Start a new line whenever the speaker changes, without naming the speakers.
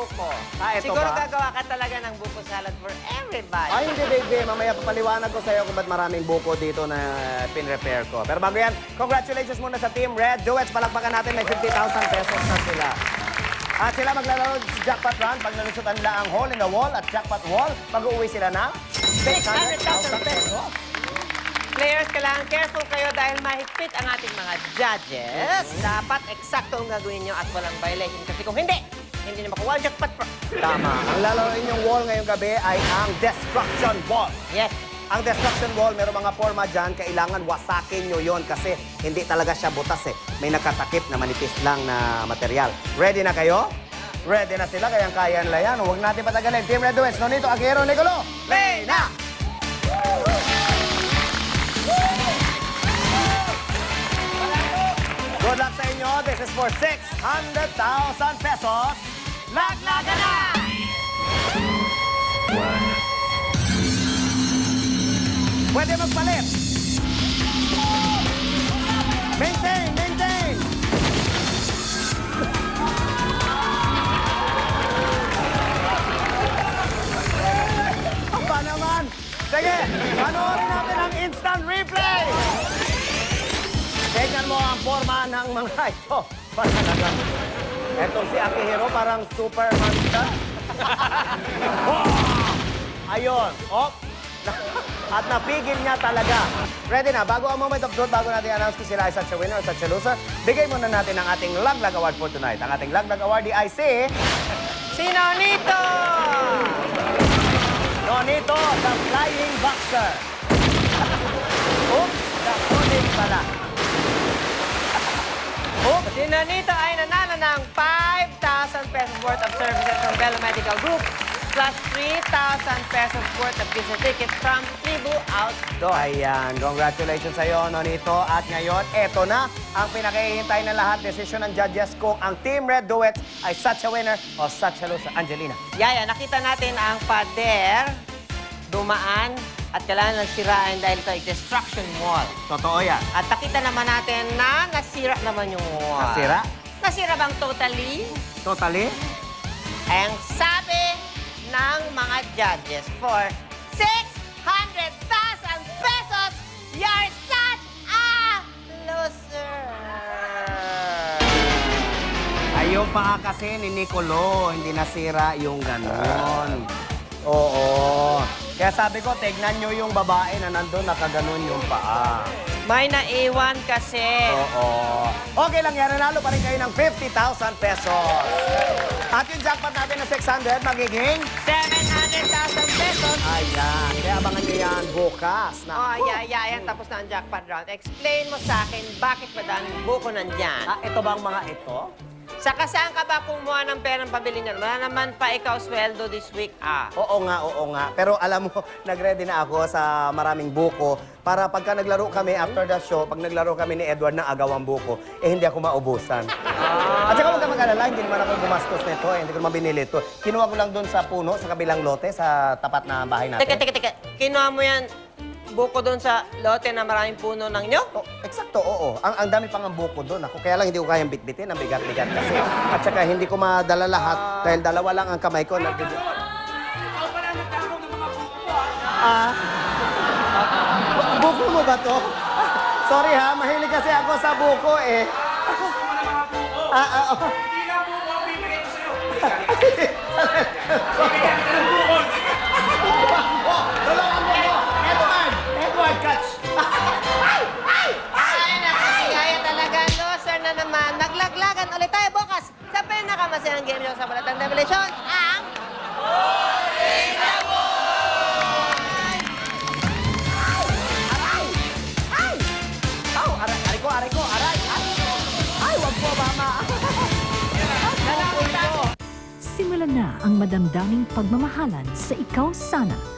buko.
Ito
Siguro
ba?
gagawa ka talaga ng buko salad for everybody.
Ay, hindi, baby. Mamaya papaliwanag ko sa'yo kung ba't maraming buko dito na pin-repair ko. Pero bago yan, congratulations muna sa Team Red Duets. Palakpakan natin, may 50,000 pesos na sila. At sila maglalaro sa jackpot run pag nalusutan nila ang hole in the wall at jackpot wall. Mag-uwi sila ng 600,000 pesos.
Players, kailangan careful kayo dahil mahigpit ang ating mga judges. Dapat eksakto ang gagawin nyo at walang violation. Kasi kung hindi nyo makuha ang jackpot.
Tama. Ang lalaroin yung wall ngayong gabi ay ang destruction wall.
Yes.
Ang destruction wall, mayroong mga forma dyan, kailangan wasakin nyo yon kasi hindi talaga siya butas eh. May nakatakip na manipis lang na material. Ready na kayo? Ready na sila, kayang kaya nila yan. Huwag natin patagalin. Team Red Duets, Nonito, Aguero, Nicolo, play na! Good luck sa inyo. This is for 600,000 pesos.
Laglaga na!
Pwede magpalit. Maintain, maintain. Aba naman. Sige, panoorin natin ang instant replay. Tingnan mo ang forma ng mga ito. Talaga. Etong si Akihiro parang Superman star. Ayun. Oh. At napigil niya talaga. Ready na. Bago ang moment of truth, bago natin announce kung sila ay such a winner or such a loser, bigay muna natin ang ating Laglag Award for tonight. Ang ating Laglag Award ay si...
Sino nito?
Nonito, the Flying Boxer. Oops, nakulit pala. Oops.
Si Nonito ay nanalo ng 5,000 pesos worth of services from Bella Medical Group plus 3,000 pesos worth of gift tickets from Cebu Outdoor.
Ayan, congratulations sa iyo, Nonito. At ngayon, eto na ang pinakahihintay ng lahat. Decision ng judges kung ang Team Red Duets ay such a winner o such a loser. Angelina.
Yaya, nakita natin ang pader, dumaan, at kailangan lang sirain dahil ito ay destruction wall.
Totoo yan.
At nakita naman natin na nasira naman yung wall.
Nasira?
Nasira bang totally?
Totally?
Ang sabi ng mga judges for 600,000 pesos, you're such a loser.
Ayaw pa kasi ni Nicolo, hindi nasira yung ganon. Oo. Kaya sabi ko, tignan nyo yung babae na nandun, nakaganon yung paa.
May naiwan kasi.
Oo. Okay lang yan, nanalo pa rin kayo ng 50,000 pesos. At yung jackpot natin na 600, magiging...
700,000 pesos.
Ayan, kaya abangan nyo yan bukas.
Oh, yan. Tapos na ang jackpot round. Explain mo sa akin bakit madaming buko nandyan.
Ito bang mga ito?
Saka saan ka ba kumuha ng perang pabili niyan? Wala naman pa ikaw sweldo this week,
Oo nga. Pero alam mo, nag-ready na ako sa maraming buko para pagka naglaro kami after the show, pag naglaro kami ni Edward ng agawang buko, hindi ako maubusan. At saka huwag ka mag-alala, hindi naman ako gumastos nito, hindi ko naman binili ito. Kinuha ko lang doon sa puno, sa kabilang lote, sa tapat na bahay natin.
Teka. Kinuha mo yan buko doon sa lote na maraming puno ng nyo?
Eksakto, oo. Ang dami pang ang buko doon. Ako kaya lang hindi ko kayang bitbitin, ang bigat-bigat kasi. At saka hindi ko madala lahat dahil dalawa lang ang kamay ko.
Ikaw pala nagdakaw ng mga buko mo,
Buko mo ba to? Sorry ha, mahilig kasi ako sa buko eh.
Gusto mo ng mga buko. Hindi lang buko ang bibigay ko sa'yo. Bibigyan ka ng buko.
Tulungan mo ko! Edward, catch!
Ay, nakakiyaya talaga. Loser na naman. Naglaglagan ulit tayo bukas sa pinakamasayang game show sa Balatang Revelation, ang...
Ay, wag po, mama!
Simulan na ang madamdaming pagmamahalan sa Ikaw Sana